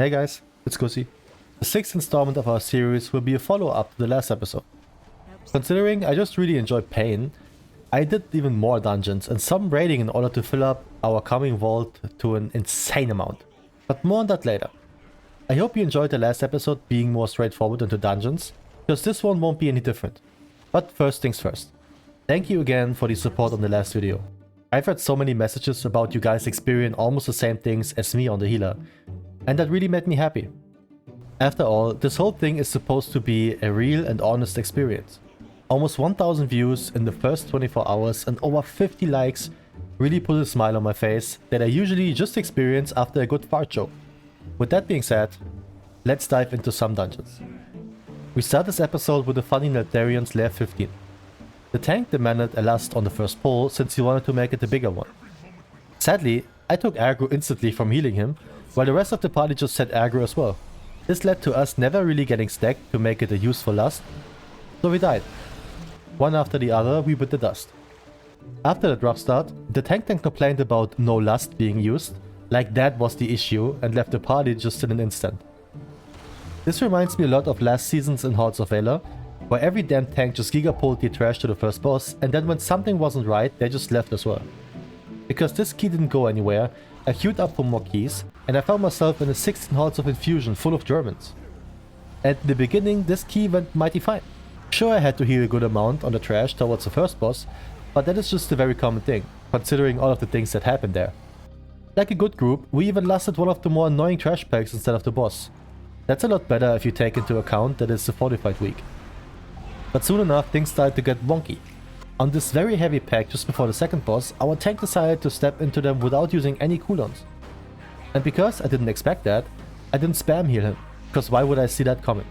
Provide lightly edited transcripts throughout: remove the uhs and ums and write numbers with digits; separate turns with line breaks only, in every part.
Hey guys, it's Gussi. The 6th installment of our series will be a follow-up to the last episode. Considering I just really enjoy pain, I did even more dungeons and some raiding in order to fill up our coming vault to an insane amount. But more on that later. I hope you enjoyed the last episode being more straightforward into dungeons, because this one won't be any different. But first things first. Thank you again for the support on the last video. I've read so many messages about you guys experiencing almost the same things as me on the healer, and that really made me happy. After all, this whole thing is supposed to be a real and honest experience. Almost 1000 views in the first 24 hours and over 50 likes really put a smile on my face that I usually just experience after a good fart joke. With that being said, let's dive into some dungeons. We start this episode with the funny Neltharion's Lair 15. The tank demanded a lust on the first pull since he wanted to make it a bigger one. Sadly, I took aggro instantly from healing him, while the rest of the party just set aggro as well. This led to us never really getting stacked to make it a useful lust, so we died. One after the other, we bit the dust. After the drop start, the tank then complained about no lust being used, like that was the issue, and left the party just in an instant. This reminds me a lot of last seasons in Hordes of Valor, where every damn tank just giga-pulled the trash to the first boss, and then when something wasn't right, they just left as well. Because this key didn't go anywhere, I queued up for more keys, and I found myself in a 16 halls of Infusion full of Germans. At the beginning, this key went mighty fine. Sure, I had to heal a good amount on the trash towards the first boss, but that is just a very common thing, considering all of the things that happened there. Like a good group, we even lasted one of the more annoying trash packs instead of the boss. That's a lot better if you take into account that it's a fortified week. But soon enough, things started to get wonky. On this very heavy pack just before the second boss, our tank decided to step into them without using any cooldowns. And because I didn't expect that, I didn't spam heal him, because why would I see that coming?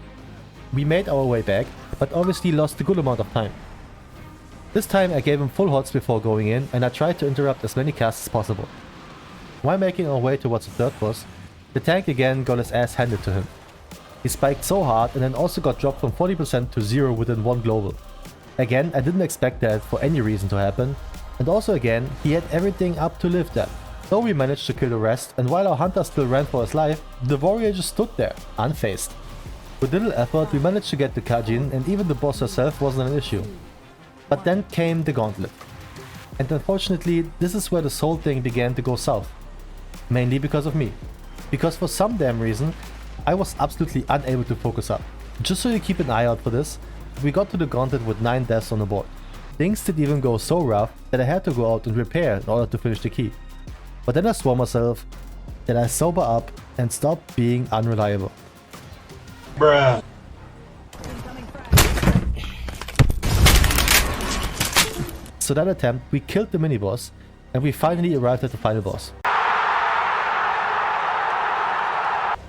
We made our way back, but obviously lost a good amount of time. This time I gave him full hots before going in, and I tried to interrupt as many casts as possible. While making our way towards the third boss, the tank again got his ass handed to him. He spiked so hard and then also got dropped from 40% to 0 within one global. Again, I didn't expect that for any reason to happen, and also again, he had everything up to live that. So we managed to kill the rest, and while our hunter still ran for his life, the warrior just stood there, unfazed. With little effort, we managed to get the Kajin, and even the boss herself wasn't an issue. But then came the gauntlet. And unfortunately, this is where this whole thing began to go south. Mainly because of me. Because for some damn reason, I was absolutely unable to focus up. Just so you keep an eye out for this, we got to the gauntlet with 9 deaths on the board. Things did even go so rough that I had to go out and repair in order to finish the key. But then I swore myself that I sober up and stop being unreliable.
Bruh.
So that attempt, we killed the mini-boss, and we finally arrived at the final boss.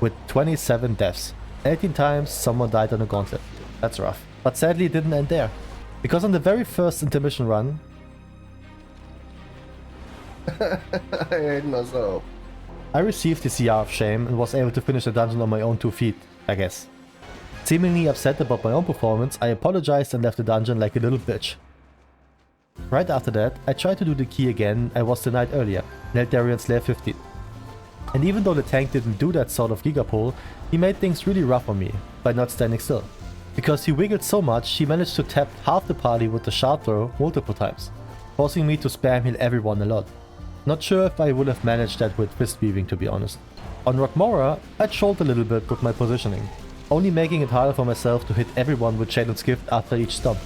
With 27 deaths. 18 times someone died on a gauntlet. That's rough. But sadly it didn't end there. Because on the very first intermission run...
I hate myself.
I received the CR of shame and was able to finish the dungeon on my own 2 feet, I guess. Seemingly upset about my own performance, I apologized and left the dungeon like a little bitch. Right after that, I tried to do the key again I was denied earlier, Neltharion's Lair 15. And even though the tank didn't do that sort of giga-pull, he made things really rough on me, by not standing still. Because he wiggled so much, he managed to tap half the party with the shard throw multiple times, forcing me to spam heal everyone a lot. Not sure if I would have managed that with fist weaving, to be honest. On Rockmora, I trolled a little bit with my positioning, only making it harder for myself to hit everyone with Shaden's Gift after each stomp.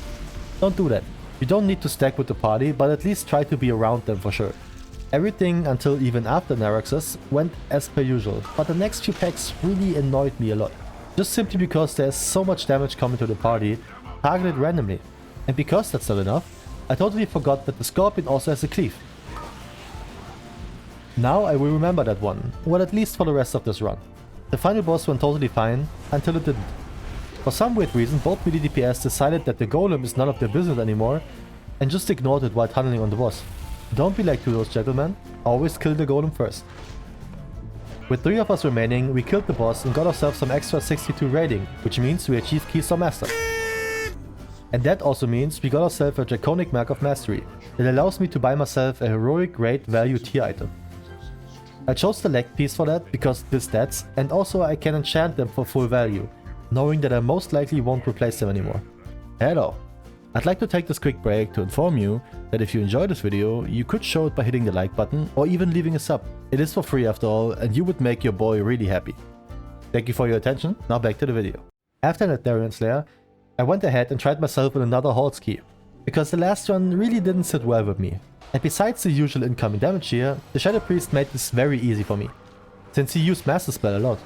Don't do that. You don't need to stack with the party, but at least try to be around them for sure. Everything until even after Naruxus went as per usual, but the next few packs really annoyed me a lot. Just simply because there's so much damage coming to the party, targeted randomly. And because that's not enough, I totally forgot that the Scorpion also has a cleave. Now I will remember that one, well at least for the rest of this run. The final boss went totally fine, until it didn't. For some weird reason, both melee DPS decided that the golem is none of their business anymore, and just ignored it while tunneling on the boss. Don't be like to those gentlemen, always kill the golem first. With 3 of us remaining, we killed the boss and got ourselves some extra 62 rating, which means we achieved Keystone Master. And that also means we got ourselves a Draconic Mark of Mastery, that allows me to buy myself a heroic great value tier item. I chose the leg piece for that because of the stats, and also I can enchant them for full value, knowing that I most likely won't replace them anymore. Hello! I'd like to take this quick break to inform you that if you enjoyed this video, you could show it by hitting the like button or even leaving a sub. It is for free after all, and you would make your boy really happy. Thank you for your attention, now back to the video. After Neltharus Slayer, I went ahead and tried myself with another Halt Ski, because the last one really didn't sit well with me. And besides the usual incoming damage here, the Shadow Priest made this very easy for me, since he used Master Spell a lot.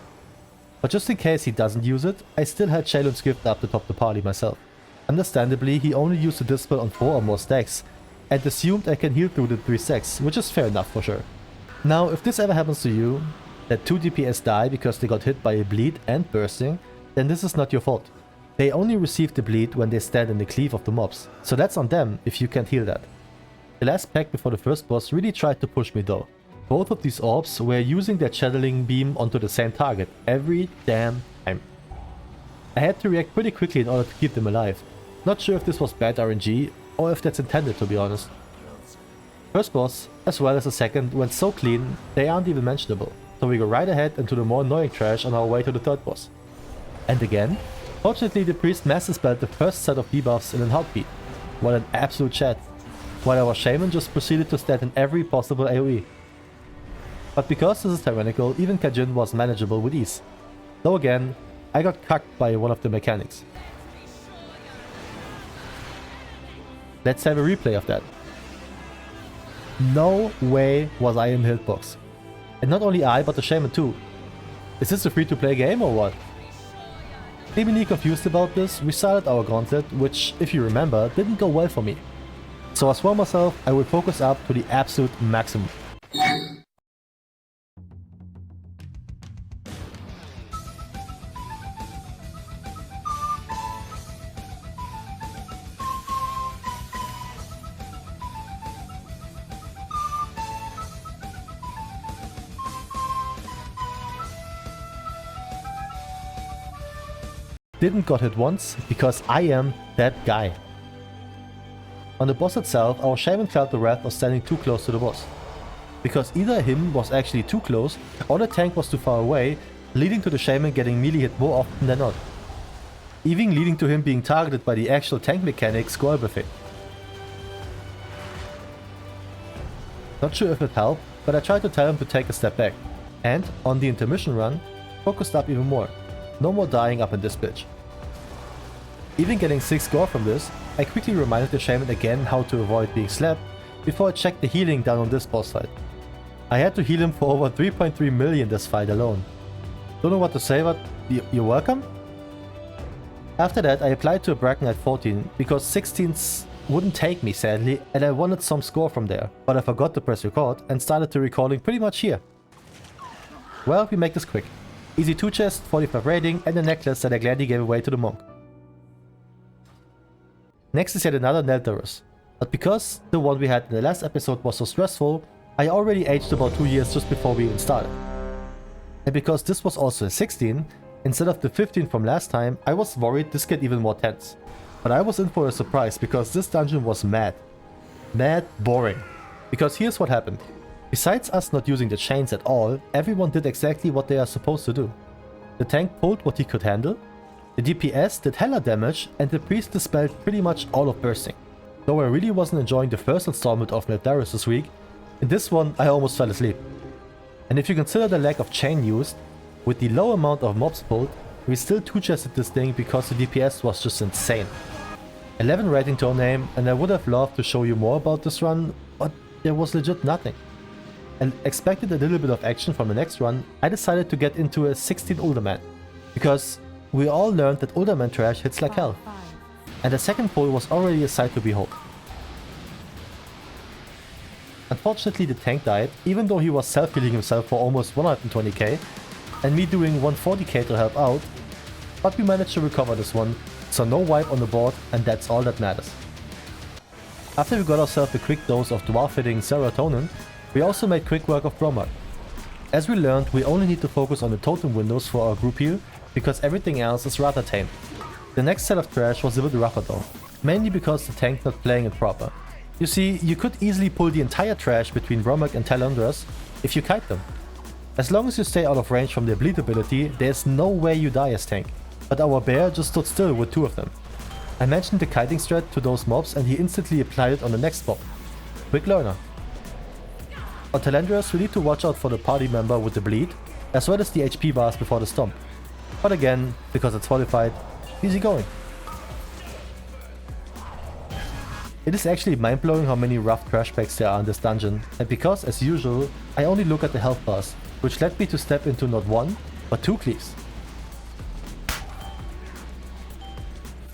But just in case he doesn't use it, I still had Shalon's Gift up to top the party myself. Understandably, he only used the Dispel on 4 or more stacks, and assumed I can heal through the 3 stacks, which is fair enough for sure. Now, if this ever happens to you, that 2 DPS die because they got hit by a bleed and bursting, then this is not your fault. They only receive the bleed when they stand in the cleave of the mobs, so that's on them if you can't heal that. The last pack before the first boss really tried to push me though. Both of these orbs were using their channeling beam onto the same target every damn time. I had to react pretty quickly in order to keep them alive. Not sure if this was bad RNG or if that's intended, to be honest. First boss, as well as the second, went so clean they aren't even mentionable, so we go right ahead into the more annoying trash on our way to the third boss. And again, fortunately the priest master spelled the first set of debuffs in a heartbeat. What an absolute chat, while our shaman just proceeded to stand in every possible AoE. But because this is tyrannical, even Kajin was manageable with ease. Though again, I got cucked by one of the mechanics. Let's have a replay of that. No way was I in the hitbox. And not only I, but the shaman too. Is this a free-to-play game or what? Seemingly confused about this, we started our gauntlet, which, if you remember, didn't go well for me. So I swore myself I would focus up to the absolute maximum. Didn't got hit once, because I am that guy. On the boss itself, our shaman felt the wrath of standing too close to the boss. Because either him was actually too close, or the tank was too far away, leading to the shaman getting melee hit more often than not. Even leading to him being targeted by the actual tank mechanic Squirrel Buffet. Not sure if it helped, but I tried to tell him to take a step back. And, on the intermission run, focused up even more. No more dying up in this bitch. Even getting 6 score from this, I quickly reminded the shaman again how to avoid being slapped before I checked the healing down on this boss fight. I had to heal him for over 3.3 million this fight alone. Don't know what to say, but you're welcome? After that I applied to a Brackhide 14 because 16s wouldn't take me sadly, and I wanted some score from there, but I forgot to press record and started to recording pretty much here. Well, we make this quick. Easy 2 chest, 45 rating, and a necklace that I gladly gave away to the monk. Next is yet another Neltharus, but because the one we had in the last episode was so stressful, I already aged about 2 years just before we even started. And because this was also a 16, instead of the 15 from last time, I was worried this get even more tense. But I was in for a surprise because this dungeon was mad. Mad boring. Because here's what happened. Besides us not using the chains at all, everyone did exactly what they are supposed to do. The tank pulled what he could handle, the DPS did hella damage, and the priest dispelled pretty much all of bursting. Though I really wasn't enjoying the first installment of Neltharus this week, in this one I almost fell asleep. And if you consider the lack of chain used, with the low amount of mobs pulled, we still 2-chested this thing because the DPS was just insane. 11 rating to our name, and I would have loved to show you more about this run, but there was legit nothing. And expected a little bit of action from the next run, I decided to get into a 16 Uldaman. Because we all learned that Uldaman trash hits like hell. And the second pull was already a sight to behold. Unfortunately the tank died, even though he was self-healing himself for almost 120k, and me doing 140k to help out, but we managed to recover this one, so no wipe on the board, and that's all that matters. After we got ourselves a quick dose of dwarf-hitting serotonin, we also made quick work of Bromide. As we learned, we only need to focus on the totem windows for our group heal, because everything else is rather tame. The next set of trash was a bit rougher though, mainly because the tank not playing it proper. You see, you could easily pull the entire trash between Romek and Talondras if you kite them, As long as you stay out of range from their bleed ability, there's no way you die as tank. But our bear just stood still with 2 of them. I mentioned the kiting strat to those mobs and he instantly applied it on the next mob. Quick learner. On Telendrius, we need to watch out for the party member with the bleed, as well as the HP bars before the stomp. But again, because it's fortified, easy going. It is actually mind-blowing how many rough trash packs there are in this dungeon, and because, as usual, I only look at the health bars, which led me to step into not 1, but 2 cleaves.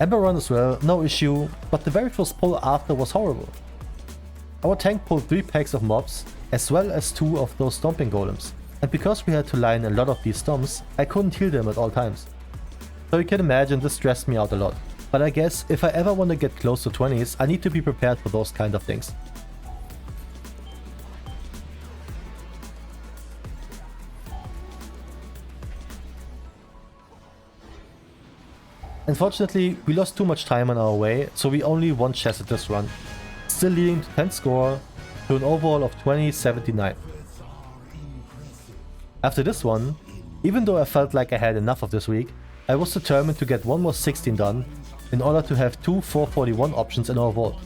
Ember run as well, no issue, but the very first pull after was horrible. Our tank pulled 3 packs of mobs, as well as 2 of those stomping golems, and because we had to line a lot of these stomps, I couldn't heal them at all times. So you can imagine this stressed me out a lot. But I guess if I ever want to get close to 20s, I need to be prepared for those kind of things. Unfortunately, we lost too much time on our way, so we only won chess at this run, still leading to 10th score to an overall of 2079. After this one, even though I felt like I had enough of this week, I was determined to get one more 16 done in order to have 2 441 options in our vault.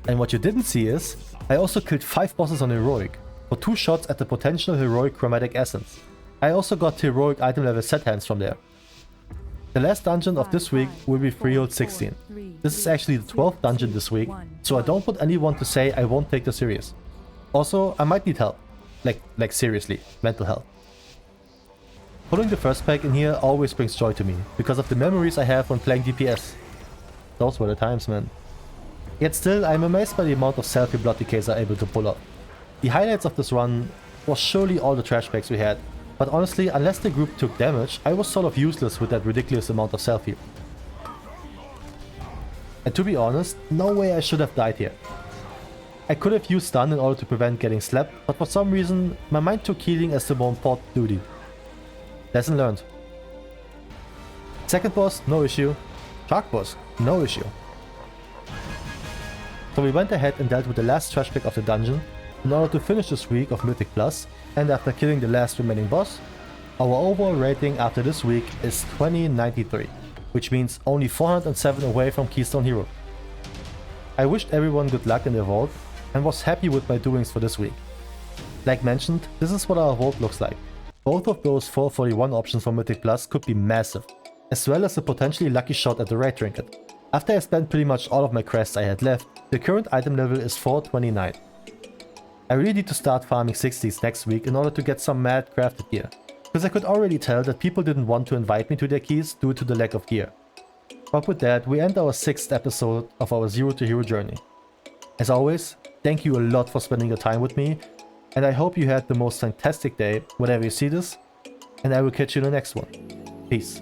And what you didn't see is, I also killed 5 bosses on Heroic, for 2 shots at the potential Heroic Chromatic Essence. I also got Heroic item level set hands from there. The last dungeon of this week will be Freehold 16. This is actually the 12th dungeon this week, so I don't want anyone to say I won't take this serious. Also, I might need help. Like seriously, mental help. Pulling the first pack in here always brings joy to me, because of the memories I have when playing DPS. Those were the times, man. Yet still, I'm amazed by the amount of selfie blood decays are able to pull off. The highlights of this run was surely all the trash packs we had, but honestly, unless the group took damage, I was sort of useless with that ridiculous amount of selfie. And to be honest, no way I should have died here. I could have used stun in order to prevent getting slapped, but for some reason, my mind took healing as the more important duty. Lesson learned. Second boss, no issue. Shark boss, no issue. So we went ahead and dealt with the last trash pack of the dungeon in order to finish this week of Mythic Plus, and after killing the last remaining boss, our overall rating after this week is 2093, which means only 407 away from Keystone Hero. I wished everyone good luck in their vault and was happy with my doings for this week. Like mentioned, this is what our vault looks like. Both of those 441 options for Mythic Plus could be massive, as well as a potentially lucky shot at the raid trinket. After I spent pretty much all of my crests I had left, the current item level is 429. I really need to start farming 60s next week in order to get some mad crafted gear, because I could already tell that people didn't want to invite me to their keys due to the lack of gear. But with that, we end our 6th episode of our Zero to Hero journey. As always, thank you a lot for spending your time with me, and I hope you had the most fantastic day whenever you see this, and I will catch you in the next one. Peace.